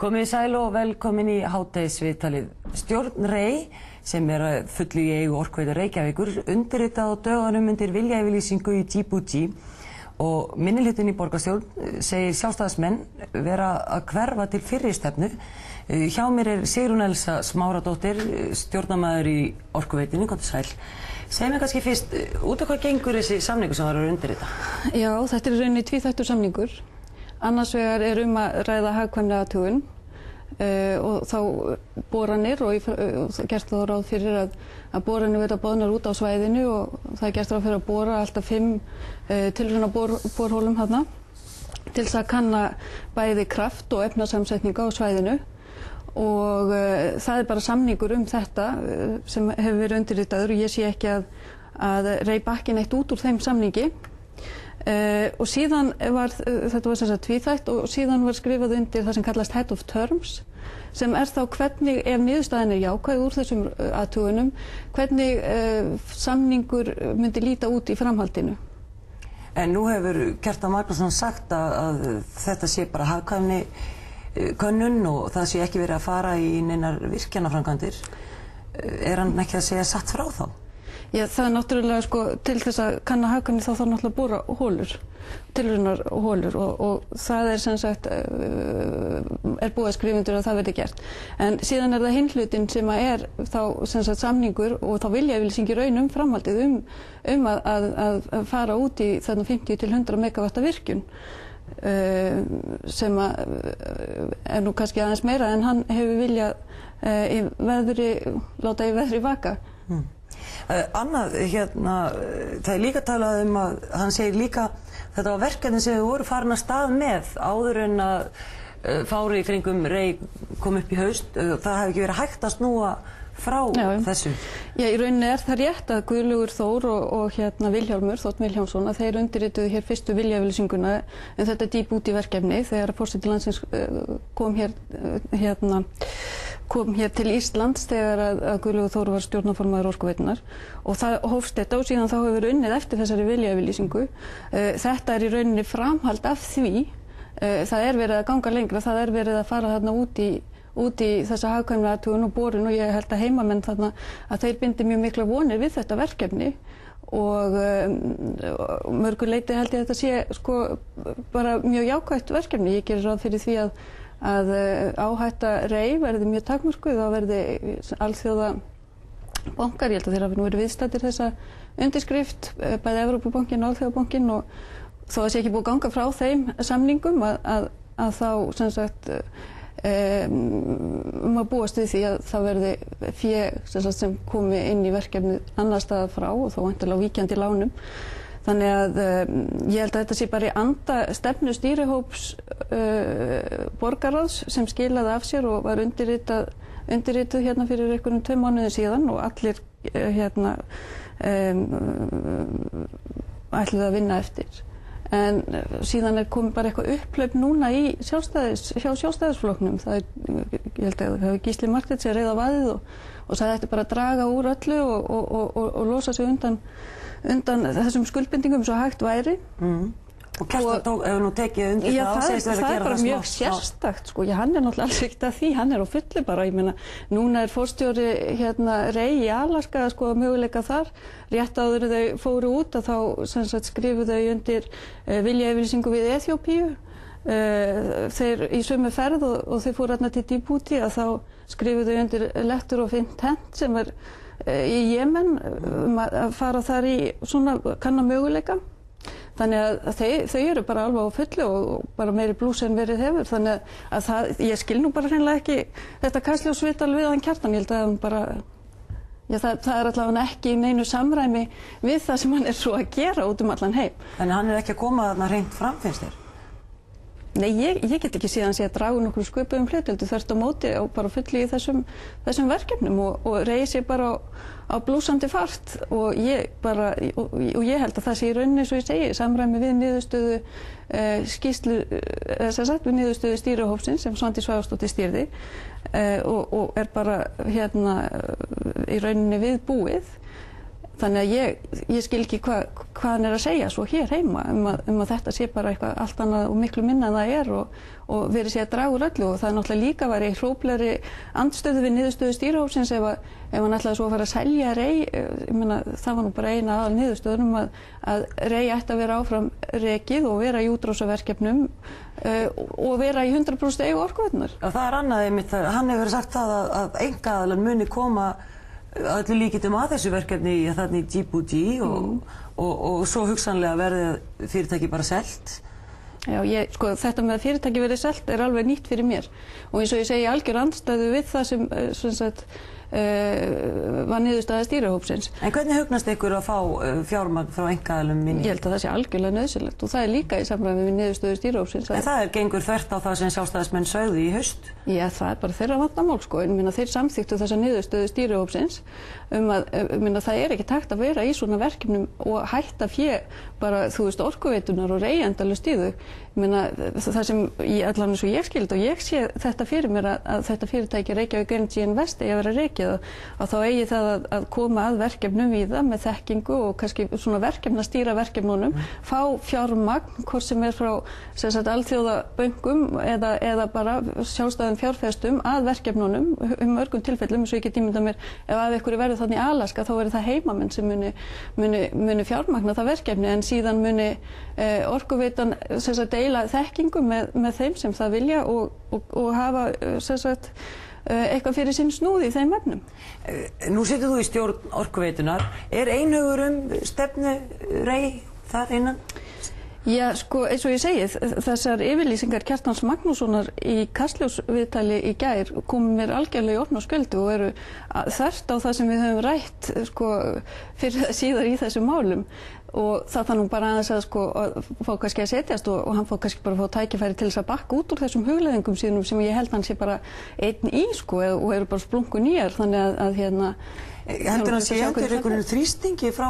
Komið sæl og velkomin í hádegisviðtalið. Stjórn Rey, sem að fullu í eigu Orkuveitu Reykjavíkur, undirritað á dögunum undir viljayfirlýsingu í Djibouti og minnihlutinn í borgarstjórn segir sjálfstæðismenn vera að hverfa til fyrri stefnu. Hjá mér Sigrún Elsa Smáradóttir, stjórnarmaður í Orkuveitunni, komdu sæl. Segðu mér kannski fyrst, út af hvað gengur þessi samningur sem var að undirrita? Já, þetta í rauninni tvíþættur samningur. Annars vegar að ræða hagkvæmni athugun og þá boranir og gert þá ráð fyrir að boranir verða boðnar út á svæðinu og það gert ráð fyrir að bora alltaf 5 tilrauna borholum þarna til þess að kanna bæði kraft og efnasamsetningu á svæðinu og það bara samningur þetta sem hefur verið undirritaður og ég sé ekki að Rey bakki neitt út úr þeim samningi. Og síðan þetta var sem sagt tvíþætt og síðan var skrifað undir það sem kallast Head of Terms sem þá hvernig, ef niðurstaðan jákvæð úr þessum athugunum, hvernig samningur myndi líta út í framhaldinu. En nú hefur Kjartan Magnússon sagt að þetta sé bara hagkvæmni könnun og það sé ekki verið að fara í neinar virkjanaframkvæmdir. Hann ekki að segja satt frá þá? Já, það náttúrulega til þess að kanna hagkvæmni þá þarf náttúrulega að bora hólur, tilraunar hólur og það sem sagt búið að skrifa undir að það verði gert. En síðan það hinn hlutinn sem þá sem sagt samningur og þá viljayfirlýsing í raun framhaldið að fara út í þarna 50 til 100 megawatta virkjun sem nú kannski aðeins meira en hann hefur viljað láta í veðri vaka. Annað, það líka talað að hann segir líka þetta var verkefni sem við voru farin að stað með áður en að fári í kringum Rey kom upp í haust. Það hefði ekki verið hægt að snúa frá þessu. Já, í rauninni það rétt að Guðlaugur Þór og Vilhjálmur, Þótt Vilhjálmsson, að þeir undirrituðu hér fyrstu viljayfirlýsinguna þetta Djibouti verkefni þegar forseti landsins kom hér til Íslands þegar að Guðlaugur Þór var stjórnarformaður Orkuveitunnar og það hófst þetta og síðan þá hefur verið unnið eftir þessari viljayfirlýsingu. Þetta í rauninni framhald af því. Það verið að ganga lengra, það verið að fara þarna út í þessa hagkvæmni athugun og borun og ég held að heimamenn þarna að þeir bindi mjög mikla vonir við þetta verkefni og mörgu leyti held ég að þetta sé bara mjög jákvætt verkefni. Ég gerir ráð fyrir því að áhætta Rey verði mjög takmörkuð og verði alþjóða bankar, ég held að þeir hafi nú verið viðstaddir þessa undirskrift, bæði Evrópubankinn og Alþjóðabankinn og þó að sé ekki búið að ganga frá þeim samningum að þá sem sagt að búast við því að það verði fé sem komi inn í verkefni annar staðar frá og þó væntanlega víkjandi lánum. Þannig að ég held að þetta sé bara í anda stefnu stýrihóps borgarráðs sem skilaði af sér og var undirrituð hérna fyrir einhverjum 2 mánuðum síðan og allir ætluðu að vinna eftir. En síðan komið bara eitthvað upphlaup núna hjá sjálfstæðisflokknum. Ég held að það hefur Gísli Marteinn sér reið á vaðið og sagði þetta bara að draga úr öllu og losa sig undan þessum skuldbindingum svo hægt væri. Og Kjartan hefur nú tekið undir það segist verið að gera það það bara mjög sérstakt hann náttúrulega alls ekkert að því, hann á fullu bara, ég meina, núna forstjóri Rey í Alaska möguleika þar, rétt áður þau fóru út að þá sem sagt skrifuðu þau undir viljayfirlýsingu við Eþíópíu þeir í sömu ferð og þau fóru til Djibouti að þá skrifuðu þau undir Letter of Intent sem í Jemen að fara þar í svona kanna möguleika. Þannig að þau eru bara alveg á fullu og bara meiri blús en verið hefur. Þannig að ég skil nú bara hreinlega ekki þetta kastljósviðtal við hann Kjartan. Ég held að hann bara, það allavega ekki í neinu samræmi við það sem hann svo að gera út allan heim. En hann ekki að koma þarna hreint fram, finnst þér? Nei, ég get ekki síðan að draga nokkur sköpuðum hlut, heldur þvert á móti og bara fullu í þessum verkefnum og Rey sig bara á blúsandi fart og ég held að það sé í rauninni, svo ég segi, samræmi við niðurstöðu við niðurstöðu stýrihópsins sem Svandís Svavarsdóttir stýrði og bara í rauninni við búið. Þannig að ég skil ekki hvað hann að segja svo hér heima að þetta sé bara eitthvað allt annað og miklu minna en það og verið sé að draga úr öllu og það náttúrulega líka væri hróplegri andstöðu við niðurstöðu stýrihópsins ef hann ætlaði svo að fara að selja Rey, ég meina það var nú bara eina aðal niðurstöðunum að Rey ætti að vera áfram rekið og vera í útrásaverkefnum og vera í 100% eigu Orkuveitunnar. Það annað einmitt, hann hefur sagt það að einkaaðilar muni koma öllu líkindum að þessu verkefni þarna í Djibouti og svo hugsanlega verði fyrirtæki bara selt. Já, sko þetta með að fyrirtæki verið selt alveg nýtt fyrir mér og eins og ég segi algjör andstæðu við það sem sagt var niðurstaða stýrihópsins. En hvernig hugnast ykkur að fá fjármagn frá einkaaðilum minni? Ég held að það sé algjörlega nauðsynlegt og það er líka í samræmi við niðurstöðu stýrihópsins. En það gengur þvert á það sem sjálfstæðismenn sögðu í haust? Já, það bara þeirra vandamál sko, en þeir samþykktu þessa niðurstöðu stýrihópsins að það er ekki takt að vera í svona verkefnum og hætta fé bara, þú veist, Orkuveitunar og Rey endalaust í þau. Það sem allan eins og ég skildi og ég sé þetta fyrir mér að þetta fyrirtæki Reykjavík Energy Invest eigi að vera rekið og þá eigi það að koma að verkefnum í það með þekkingu og kannski svona verkefna stýra verkefnunum, fá fjármagn hvort sem frá alþjóðabönkum eða bara sjálfstæðum fjárfestum að verkefnunum mörgum tilfellum eins og ég get ímyndað mér ef af einhverju verður þarna í Alaska þá verður það heimamenn sem muni fjármagna það verkefni en síðan muni Orkuveitan deila þekkingu með þeim sem það vilja og hafa eitthvað fyrir sinn snúð í þeim efnum. Nú situr þú í stjórn Orkuveitunar. Er einhugur stefnu Rey þar innan? Já, sko, eins og ég segi, þessar yfirlýsingar Kjartans Magnússonar í Kastljósviðtali í gær komu mér algjörlega í opna skjöldu og eru þvert á það sem við höfum rætt sko, fyrir síðar í þessum málum og það þarf nú bara aðeins að sko, fá kannski að setjast og hann fá kannski bara að fá tækifæri til þess að bakka út úr þessum hugleiðingum sínum sem ég held hann sé bara einn í sko, og eru bara splunku nýjar þannig að heldur hann sé undir einhverjum þrýstingi frá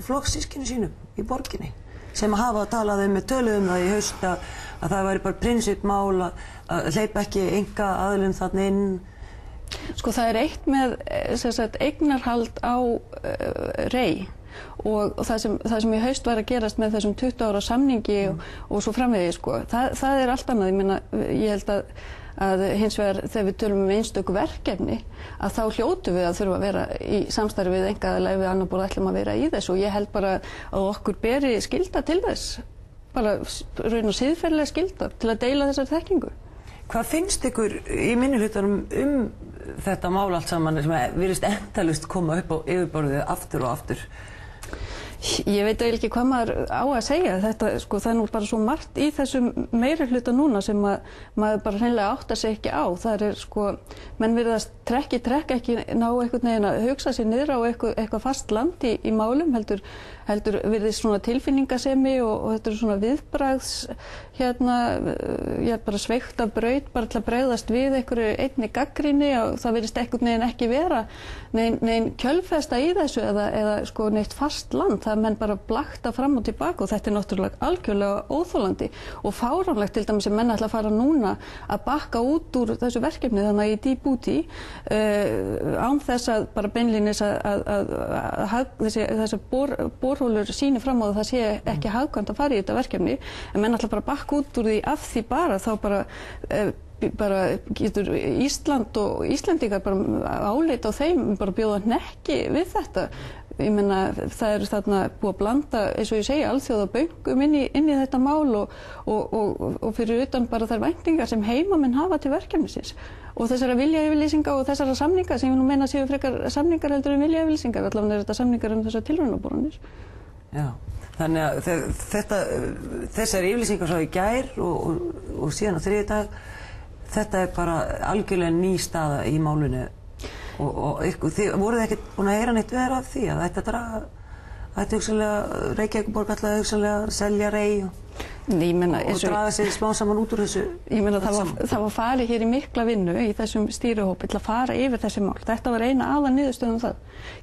flokkssystkini sínum í borginni sem hafa talað með töluðum það í haust að það væri bara prinsippmál að hleypa ekki einkaaðilum þarna inn? Sko það er eitt með eignarhald á Rey og það sem í haust var að gerast með þessum 20 ára samningi og svo framvegis sko, það er allt annað, ég held að hins vegar þegar við tölum einstöku verkefni að þá hljótu við að þurfa að vera í samstarfi við einkaaðila ef við annar borð ætlum að vera í þessu og ég held bara að okkur beri skylda til þess, bara raun og siðferðilega skylda til að deila þessar þekkingu. Hvað finnst ykkur í minnihlutanum þetta mál allt saman sem virðist endalaust koma upp á yfirborðið aftur og aftur? Ég veit eiginlega ekki hvað maður á að segja þetta, sko, það er nú bara svo margt í þessum meirihluta núna sem maður bara hreinlega áttar sig ekki á. Það er sko, menn virðast trekk ekki ná einhvern veginn að hugsa sér niður á eitthvað fast land í málum, heldur virðist svona tilfinningasemi og þetta er svona viðbragðs bara sveigt af braut bara til að bregðast við einhverju einni gagnrýni og það virðist einhvern veginn ekki vera nein kjölfesta í þessu eða sko neitt fast land. Það menn bara blakta fram og tilbaka og þetta er náttúrulega algjörlega óþolandi og fáránlegt til dæmis sem menn ætla að fara núna að bakka út úr þessu verkefni þannig í Djibouti án þess að bara beinlínis að þessar borhólur sýni fram á það sé ekki hagkvæmt að fara í þetta verkefni en menn ætla bara að bakka út úr því af því þá bara getur Ísland og Íslendingar bara áleita á þeim bara bjóða hnekki við þetta. Ég meina það er þarna búið að blanda eins og ég segi alþjóðaböngum inn í þetta mál og fyrir utan bara þær væntingar sem heimamenn hafa til verkefnisins og þessara viljayfirlýsinga og þessara samninga sem ég nú meina séu frekar samningar heldur en viljayfirlýsingar, allavega er þetta samningar þessar tilraunaboranir. Já, þannig að þessar yfirlýsingar svo í gær og síðan á þriðjudag þetta er bara algjörlega ný staða í málinu. Og þið voruð ekkert búin að heyra neitt vera af því að þetta draga, þetta hugsanlega, Reykjavíkurborg ætlaði hugsanlega að selja Rey? Ég meina, og draga sig smá saman út úr þessu? Ég meina, það var farið hér í mikla vinnu í þessum stýrihópi til að fara yfir þessi mál. Þetta var eina aðal niðurstöðum það.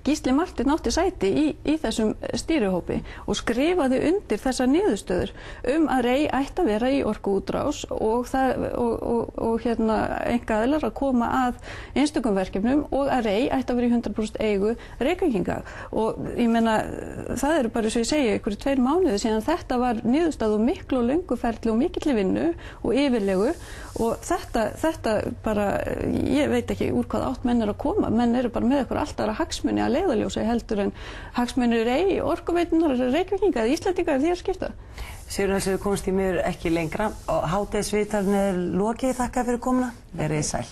Gísli Marteinn átti sæti í þessum stýrihópi og skrifaði undir þessar niðurstöður að REI ætti að vera í orkuútrás og einkaaðilar að koma að einstökum verkefnum og að REI ætti að vera í 100% eigu Reykvíkinga. Og ég meina, það eru bara, eins og ég segi, einhverjir 2 mánuði síðan þetta var niðurstaða og miklu og löngu ferli og mikilli vinnu og yfirlegu og þetta bara, ég veit ekki úr hvað átt menn að koma. Menn eru bara með eitthvað allt aðra hagsmuni að leiðarljósi heldur en hagsmuni REI, Orkuveitunar, Reykvíkinga eða Íslendinga því að skipta. Sigurður Elsa, við komumst í miður ekki lengra og hádegisviðtalinu er lokið. Þakka fyrir komuna. Verið sæl.